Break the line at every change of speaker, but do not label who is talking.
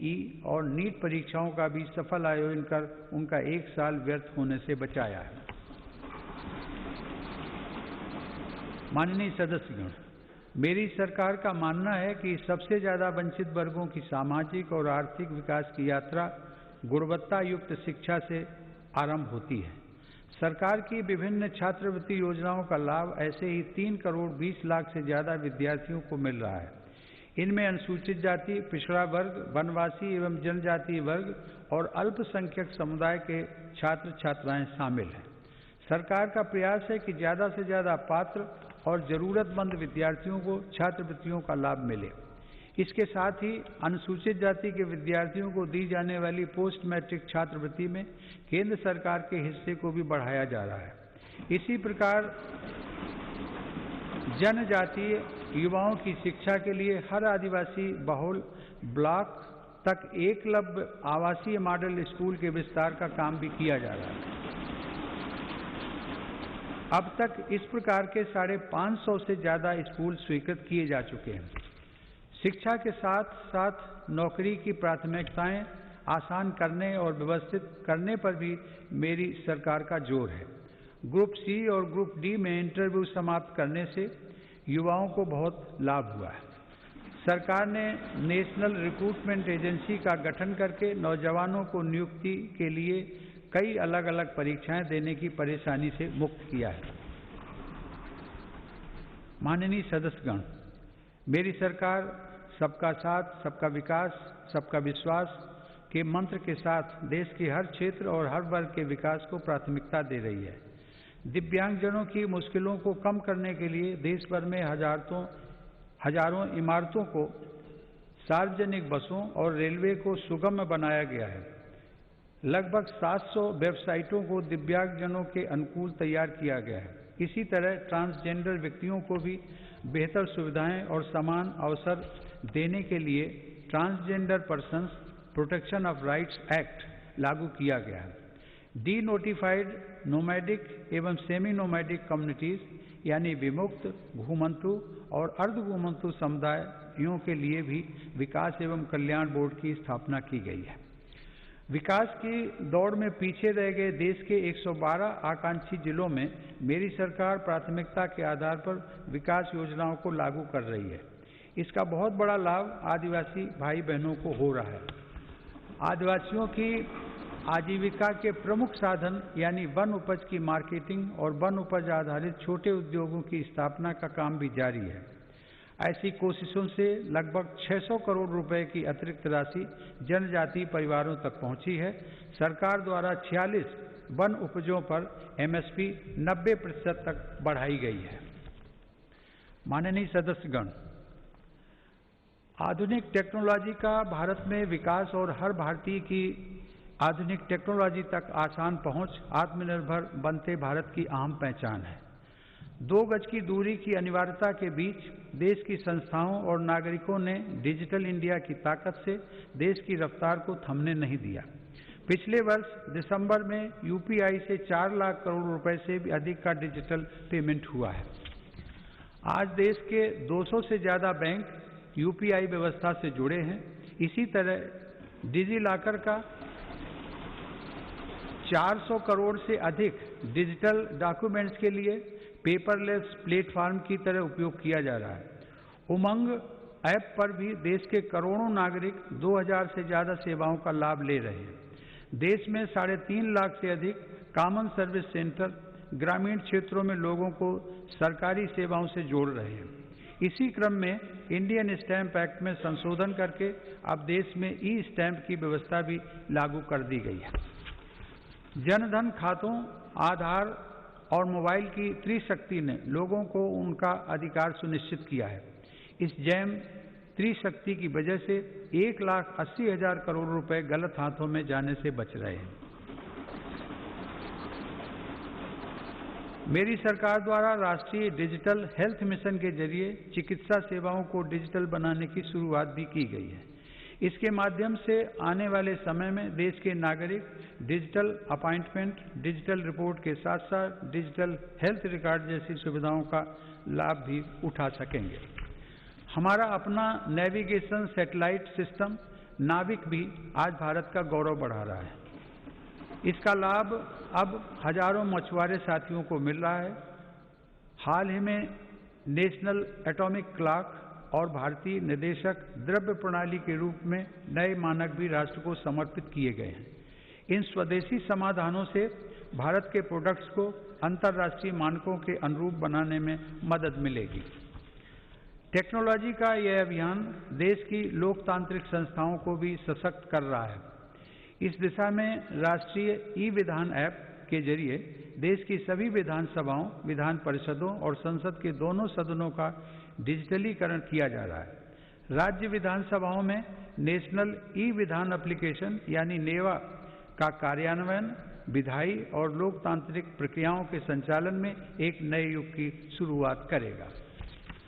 JEE और NEET परीक्षाओं का भी सफल आयोजन कर उनका 1 साल व्यर्थ होने से बचाया है। माननीय सदस्यगण, मेरी सरकार का मानना है कि सबसे ज्यादा वंचित वर्गों की सामाजिक और आर्थिक विकास की यात्रा गुणवत्ता युक्त शिक्षा से आरंभ होती है। सरकार की विभिन्न छात्रवृत्ति योजनाओं का लाभ ऐसे ही 3 करोड़ 20 लाख से ज्यादा विद्यार्थियों को मिल रहा है। इनमें अनुसूचित जाति, पिछड़ा वर्ग, वनवासी एवं जनजातीय वर्ग और अल्पसंख्यक समुदाय के छात्र छात्राएं शामिल हैं। सरकार का प्रयास है कि ज्यादा से ज्यादा पात्र और जरूरतमंद विद्यार्थियों को छात्रवृत्तियों का लाभ मिले। इसके साथ ही अनुसूचित जाति के विद्यार्थियों को दी जाने वाली पोस्ट मैट्रिक छात्रवृत्ति में केंद्र सरकार के हिस्से को भी बढ़ाया जा रहा है। इसी प्रकार जनजातीय युवाओं की शिक्षा के लिए हर आदिवासी बहुल ब्लॉक तक एकलव्य आवासीय मॉडल स्कूल के विस्तार का काम भी किया जा रहा है। अब तक इस प्रकार के 550 से ज्यादा स्कूल स्वीकृत किए जा चुके हैं। शिक्षा के साथ साथ नौकरी की प्राथमिकताएं आसान करने और व्यवस्थित करने पर भी मेरी सरकार का जोर है। ग्रुप सी और ग्रुप डी में इंटरव्यू समाप्त करने से युवाओं को बहुत लाभ हुआ है। सरकार ने नेशनल रिक्रूटमेंट एजेंसी का गठन करके नौजवानों को नियुक्ति के लिए कई अलग अलग परीक्षाएं देने की परेशानी से मुक्त किया है। माननीय सदस्यगण, मेरी सरकार सबका साथ, सबका विकास, सबका विश्वास के मंत्र के साथ देश के हर क्षेत्र और हर वर्ग के विकास को प्राथमिकता दे रही है। दिव्यांगजनों की मुश्किलों को कम करने के लिए देश भर में हजारों इमारतों को, सार्वजनिक बसों और रेलवे को सुगम बनाया गया है। लगभग 700 वेबसाइटों को दिव्यांगजनों के अनुकूल तैयार किया गया है। इसी तरह ट्रांसजेंडर व्यक्तियों को भी बेहतर सुविधाएं और समान अवसर देने के लिए transgender persons protection of rights act लागू किया गया है। डी नोटिफाइड नोमैडिक एवं सेमी नोमैडिक कम्युनिटीज यानी विमुक्त, घुमंतु और अर्धघुमंतु समुदायों के लिए भी विकास एवं कल्याण बोर्ड की स्थापना की गई है। विकास की दौड़ में पीछे रह गए देश के 112 आकांक्षी जिलों में मेरी सरकार प्राथमिकता के आधार पर विकास योजनाओं को लागू कर रही है। इसका बहुत बड़ा लाभ आदिवासी भाई बहनों को हो रहा है। आदिवासियों की आजीविका के प्रमुख साधन यानी वन उपज की मार्केटिंग और वन उपज आधारित छोटे उद्योगों की स्थापना का काम भी जारी है। ऐसी कोशिशों से लगभग 600 करोड़ रुपए की अतिरिक्त राशि जनजातीय परिवारों तक पहुंची है। सरकार द्वारा 46 वन उपजों पर एमएसपी 90% तक बढ़ाई गई है। माननीय सदस्यगण, आधुनिक टेक्नोलॉजी का भारत में विकास और हर भारतीय की आधुनिक टेक्नोलॉजी तक आसान पहुंच आत्मनिर्भर बनते भारत की अहम पहचान है। 2 गज की दूरी की अनिवार्यता के बीच देश की संस्थाओं और नागरिकों ने डिजिटल इंडिया की ताकत से देश की रफ्तार को थमने नहीं दिया। पिछले वर्ष दिसंबर में यूपीआई से 4 लाख करोड़ रुपए से भी अधिक का डिजिटल पेमेंट हुआ है। आज देश के 200 से ज्यादा बैंक यूपीआई व्यवस्था से जुड़े हैं। इसी तरह डिजी लॉकर का 400 करोड़ से अधिक डिजिटल डॉक्यूमेंट्स के लिए पेपरलेस प्लेटफॉर्म की तरह उपयोग किया जा रहा है। उमंग ऐप पर भी देश के करोड़ों नागरिक 2000 से ज्यादा सेवाओं का लाभ ले रहे हैं। देश में 3.5 लाख से अधिक कॉमन सर्विस सेंटर ग्रामीण क्षेत्रों में लोगों को सरकारी सेवाओं से जोड़ रहे हैं। इसी क्रम में इंडियन स्टैंप एक्ट में संशोधन करके अब देश में ई स्टैंप की व्यवस्था भी लागू कर दी गई है। जनधन खातों, आधार और मोबाइल की त्रिशक्ति ने लोगों को उनका अधिकार सुनिश्चित किया है। इस जैम त्रिशक्ति की वजह से 1,80,000 करोड़ रुपए गलत हाथों में जाने से बच रहे हैं। मेरी सरकार द्वारा राष्ट्रीय डिजिटल हेल्थ मिशन के जरिए चिकित्सा सेवाओं को डिजिटल बनाने की शुरुआत भी की गई है। इसके माध्यम से आने वाले समय में देश के नागरिक डिजिटल अपॉइंटमेंट, डिजिटल रिपोर्ट के साथ साथ डिजिटल हेल्थ रिकॉर्ड जैसी सुविधाओं का लाभ भी उठा सकेंगे। हमारा अपना नेविगेशन सैटेलाइट सिस्टम नाविक भी आज भारत का गौरव बढ़ा रहा है। इसका लाभ अब हजारों मछुआरे साथियों को मिल रहा है। हाल ही में नेशनल एटॉमिक क्लॉक और भारतीय निर्देशक द्रव्य प्रणाली के रूप में नए मानक भी राष्ट्र को समर्पित किए गए हैं। इन स्वदेशी समाधानों से भारत के प्रोडक्ट्स को अंतर्राष्ट्रीय मानकों के अनुरूप बनाने में मदद मिलेगी। टेक्नोलॉजी का यह अभियान देश की लोकतांत्रिक संस्थाओं को भी सशक्त कर रहा है। इस दिशा में राष्ट्रीय ई-विधान ऐप के जरिए देश की सभी विधानसभाओं, विधान परिषदों और संसद के दोनों सदनों का डिजिटलीकरण किया जा रहा है। राज्य विधानसभाओं में नेशनल ई-विधान एप्लीकेशन यानी नेवा का कार्यान्वयन विधायी और लोकतांत्रिक प्रक्रियाओं के संचालन में एक नए युग की शुरुआत करेगा।